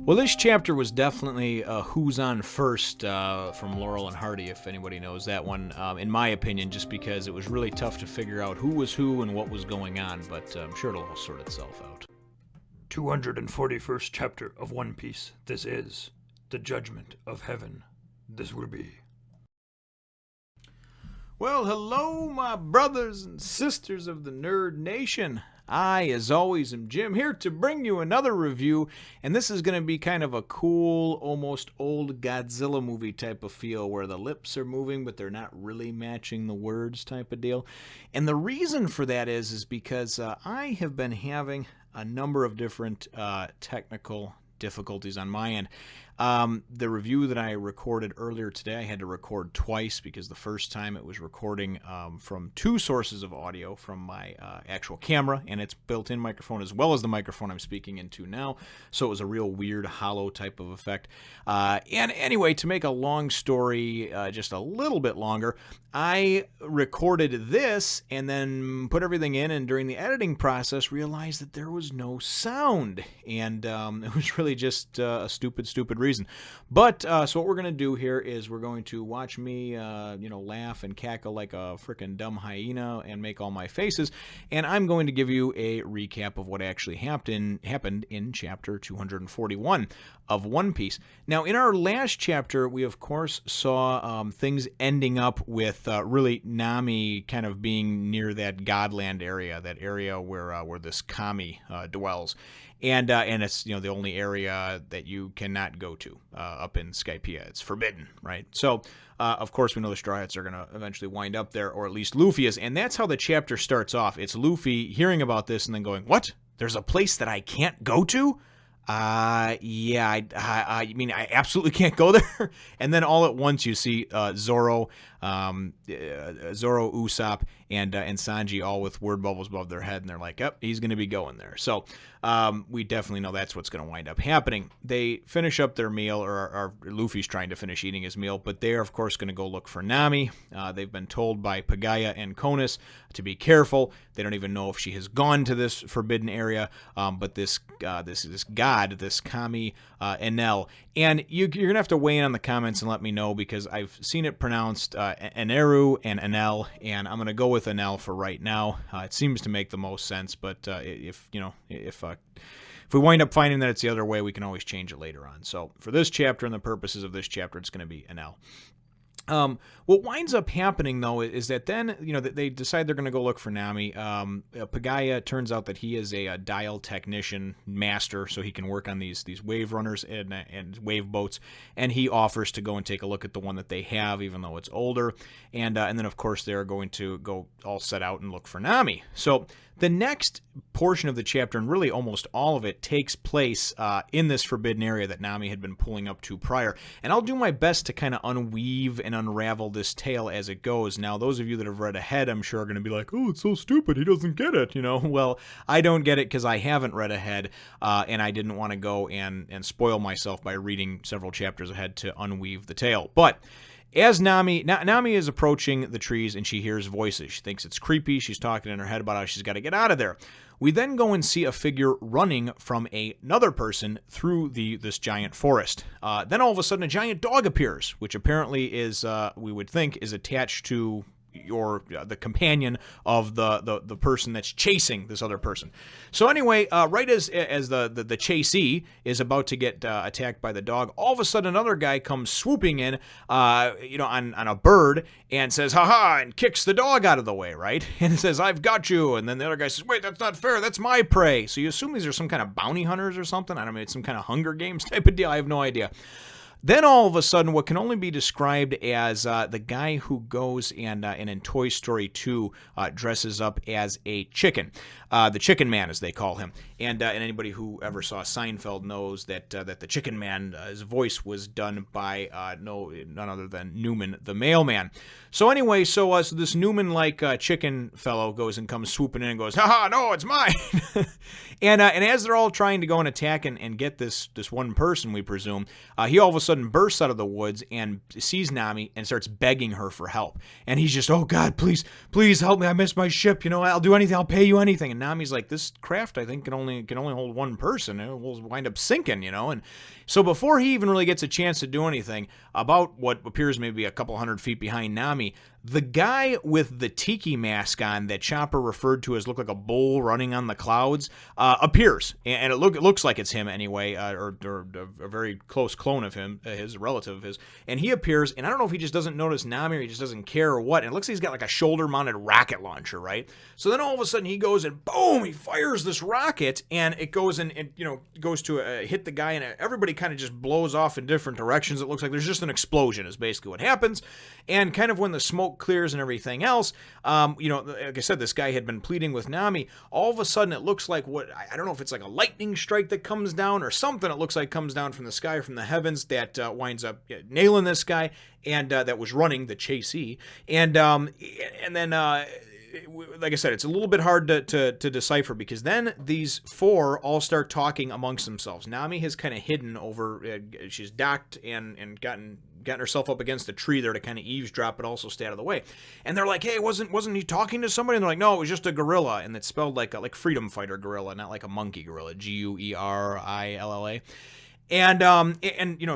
Well, this chapter was definitely Who's On First from Laurel and Hardy, if anybody knows that one, in my opinion, just because it was really tough to figure out who was who and what was going on, but I'm sure it'll all sort itself out. 241st chapter of One Piece. This is the judgment of heaven. This will be. Well, hello, my brothers and sisters of the Nerd Nation. I, as always, am Jim, here to bring you another review, and this is going to be kind of a cool, almost old Godzilla movie type of feel, where the lips are moving, but they're not really matching the words type of deal. And the reason for that is because I have been having a number of different technical difficulties on my end. The review that I recorded earlier today, I had to record twice because the first time it was recording from two sources of audio, from my actual camera and its built-in microphone, as well as the microphone I'm speaking into now. So it was a real weird hollow type of effect. And anyway, to make a long story just a little bit longer, I recorded this and then put everything in, and during the editing process realized that there was no sound, and it was really just a stupid reason. But so what we're going to do here is we're going to watch me laugh and cackle like a freaking dumb hyena and make all my faces, and I'm going to give you a recap of what actually happened in chapter 241 of One Piece. Now, in our last chapter, we of course saw things ending up with really Nami kind of being near that Godland area, that area where this Kami dwells, and it's the only area that you cannot go to up in Skypiea. It's forbidden, right? So of course we know the Straw Hats are going to eventually wind up there, or at least Luffy is, and that's how the chapter starts off. It's Luffy hearing about this and then going, "What? There's a place that I can't go to? Yeah, I mean, I absolutely can't go there." And then all at once you see Zoro, Usopp, and Sanji all with word bubbles above their head, and they're like, "Yep, he's going to be going there." So we definitely know that's what's going to wind up happening. They finish up their meal, or Luffy's trying to finish eating his meal, but they're of course going to go look for Nami. They've been told by Pagaya and Konis to be careful. They don't even know if she has gone to this forbidden area, but this god, this Kami Enel, and you're going to have to weigh in on the comments and let me know, because I've seen it pronounced Eneru and Enel, and I'm going to go with Enel for right now. It seems to make the most sense, but if we wind up finding that it's the other way, we can always change it later on. So for this chapter and the purposes of this chapter, it's going to be Enel. What winds up happening, though, is that then, they decide they're going to go look for Nami. Pagaya, turns out that he is a dial technician master, so he can work on these wave runners and wave boats, and he offers to go and take a look at the one that they have, even though it's older. And then, of course, they're going to go all set out and look for Nami. So the next portion of the chapter, and really almost all of it, takes place in this forbidden area that Nami had been pulling up to prior. And I'll do my best to kind of unweave and unravel this tale as it goes. Now, those of you that have read ahead, I'm sure, are going to be like, "Oh, it's so stupid, he doesn't get it," Well, I don't get it because I haven't read ahead, and I didn't want to go and spoil myself by reading several chapters ahead to unweave the tale. But as Nami is approaching the trees, and she hears voices. She thinks it's creepy. She's talking in her head about how she's got to get out of there. We then go and see a figure running from another person through this giant forest. Then all of a sudden a giant dog appears, which apparently is, we would think, is attached to the companion of the person that's chasing this other person. So anyway, right as the chasee is about to get attacked by the dog, all of a sudden another guy comes swooping in, on a bird, and says, "Ha," and kicks the dog out of the way, right? And it says, "I've got you." And then the other guy says, "Wait, that's not fair. That's my prey." So you assume these are some kind of bounty hunters or something. I don't know, it's some kind of Hunger Games type of deal. I have no idea. Then all of a sudden, what can only be described as the guy who goes and in Toy Story 2 dresses up as a chicken. The Chicken Man, as they call him. And anybody who ever saw Seinfeld knows that the Chicken Man's voice was done by none other than Newman the Mailman. So anyway, so this Newman-like chicken fellow goes and comes swooping in and goes, "Ha, no, it's mine." and as they're all trying to go and attack and get this one person, we presume, he all of a sudden sudden bursts out of the woods and sees Nami and starts begging her for help. And he's just, oh God, please help me. I missed my ship. I'll do anything. I'll pay you anything. And Nami's like, this craft, I think, can only hold one person. It will wind up sinking, And so before he even really gets a chance to do anything, about what appears maybe a couple hundred feet behind Nami, the guy with the tiki mask on that Chopper referred to as look like a bull running on the clouds appears, and it looks like it's him anyway, or a very close clone of him, his relative of his, and he appears, and I don't know if he just doesn't notice Nami or he just doesn't care or what, and it looks like he's got like a shoulder-mounted rocket launcher, right? So then all of a sudden he goes and boom, he fires this rocket, and it goes and goes to hit the guy, and everybody kind of just blows off in different directions. It looks like there's just an explosion is basically what happens, and kind of when the smoke clears and everything else, like I said, this guy had been pleading with Nami. All of a sudden, it looks like I don't know if it's like a lightning strike that comes down or something. It looks like comes down from the sky, from the heavens, that winds up nailing this guy, and that was running the chasee, and then. Like I said, it's a little bit hard to decipher, because then these four all start talking amongst themselves. Nami has kind of hidden over, she's docked and gotten herself up against a tree there to kind of eavesdrop, but also stay out of the way. And they're like, hey, wasn't he talking to somebody? And they're like, no, it was just a gorilla, and it's spelled like freedom fighter gorilla, not like a monkey gorilla, Guerilla. And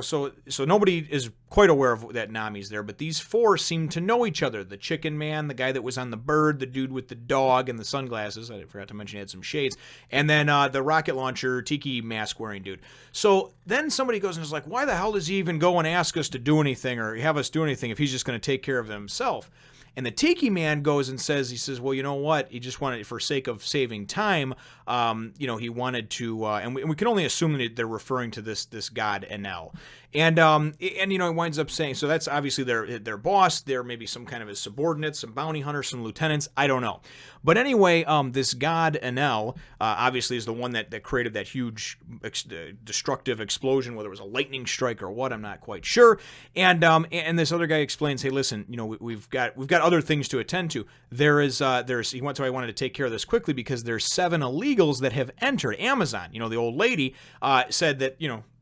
so nobody is quite aware of that Nami's there, but these four seem to know each other. The chicken man, the guy that was on the bird, the dude with the dog and the sunglasses, I forgot to mention he had some shades, and then the rocket launcher, tiki mask wearing dude. So then somebody goes and is like, why the hell does he even go and ask us to do anything or have us do anything if he's just going to take care of himself? And the tiki man goes and says, well, you know what? He just wanted, for sake of saving time, he wanted to, and we can only assume that they're referring to this god Enel. And he winds up saying, so that's obviously their boss. They're maybe some kind of his subordinates, some bounty hunters, some lieutenants. I don't know. But anyway, this god Enel obviously is the one that created that huge destructive explosion, whether it was a lightning strike or what, I'm not quite sure. And this other guy explains, hey, listen, we've got other things to attend to. He wants. So I wanted to take care of this quickly because there's 7 illegals that have entered. Amazon, the old lady said that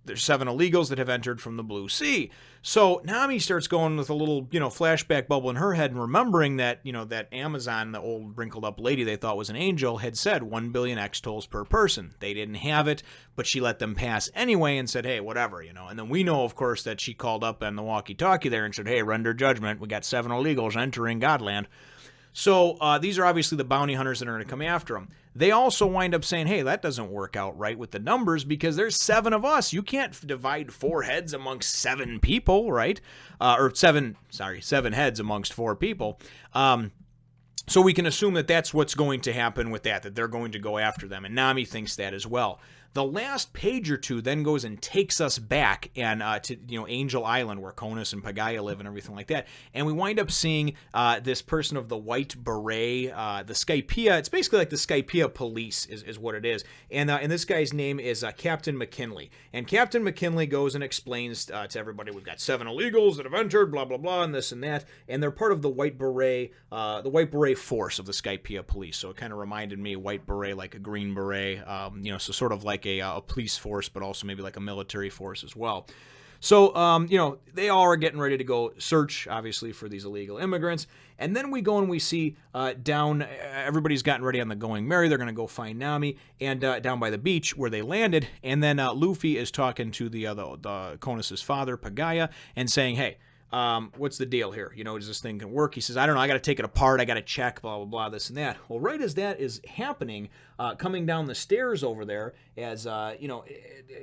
there's 7 illegals that have entered from the Blue Sea. So Nami starts going with a little, flashback bubble in her head and remembering that, that Amazon, the old wrinkled up lady they thought was an angel, had said 1 billion X-tolls per person. They didn't have it, but she let them pass anyway and said, hey, whatever, And then we know, of course, that she called up on the walkie-talkie there and said, hey, render judgment. We got 7 illegals entering Godland. So these are obviously the bounty hunters that are going to come after them. They also wind up saying, hey, that doesn't work out right with the numbers because there's 7 of us. You can't divide 4 heads amongst 7 people, right? Or 7 heads amongst 4 people. So we can assume that that's what's going to happen with that they're going to go after them. And Nami thinks that as well. The last page or two then goes and takes us back and to Angel Island where Conus and Pagaya live and everything like that. And we wind up seeing this person of the white beret, the Skypiea. It's basically like the Skypiea police is what it is. And this guy's name is Captain McKinley. And Captain McKinley goes and explains to everybody, we've got 7 illegals that have entered, blah, blah, blah, and this and that. And they're part of the white beret force of the Skypiea police. So it kind of reminded me white beret like a green beret, so sort of like a police force, but also maybe like a military force as well. So, they all are getting ready to go search, obviously, for these illegal immigrants. And then we go and we see everybody's gotten ready on the Going Merry. They're going to go find Nami and down by the beach where they landed. And then Luffy is talking to the Conus' father, Pagaya, and saying, hey, what's the deal here? Does this thing can work? He says, I don't know. I got to take it apart. I got to check, blah, blah, blah, this and that. Well, right as that is happening, coming down the stairs over there, as,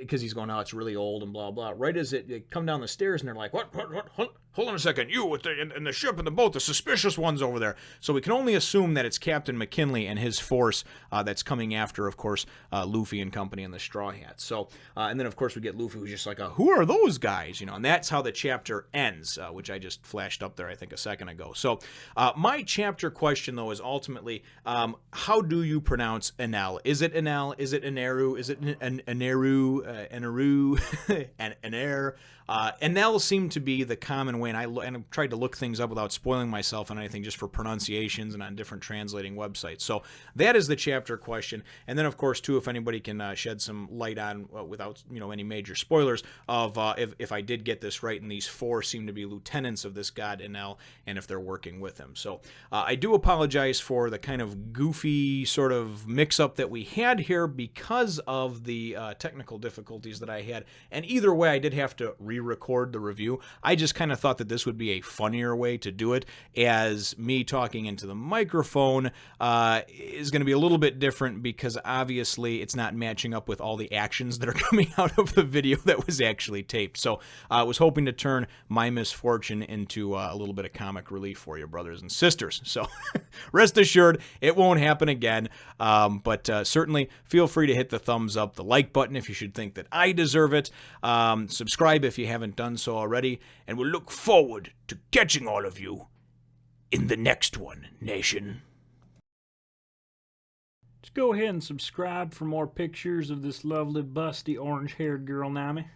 because he's going, oh, it's really old and blah, blah. Right as it come down the stairs and they're like, what? Hold on a second. You with the ship and the boat, the suspicious ones over there. So we can only assume that it's Captain McKinley and his force that's coming after, of course, Luffy and company and the Straw Hats. So, and then, of course, we get Luffy who's just like, who are those guys? And that's how the chapter ends, which I just flashed up there, I think, a second ago. So my chapter question, though, is ultimately, how do you pronounce Enel? Is it Enel? Is it Eneru? Is it Eneru? Eneru? Ener? Enel seemed to be the common way away, and I tried to look things up without spoiling myself on anything, just for pronunciations and on different translating websites. So that is the chapter question. And then, of course, too, if anybody can shed some light on, without any major spoilers, of if I did get this right, and these 4 seem to be lieutenants of this god Enel, and if they're working with him. So I do apologize for the kind of goofy sort of mix-up that we had here because of the technical difficulties that I had. And either way, I did have to re-record the review. I just kind of thought that this would be a funnier way to do it, as me talking into the microphone is going to be a little bit different, because obviously it's not matching up with all the actions that are coming out of the video that was actually taped. So I was hoping to turn my misfortune into a little bit of comic relief for you, brothers and sisters. So rest assured, it won't happen again. But certainly feel free to hit the thumbs up, the like button if you should think that I deserve it. Subscribe if you haven't done so already, and we'll look forward to catching all of you in the next one, nation. Just go ahead and subscribe for more pictures of this lovely busty orange-haired girl, Nami.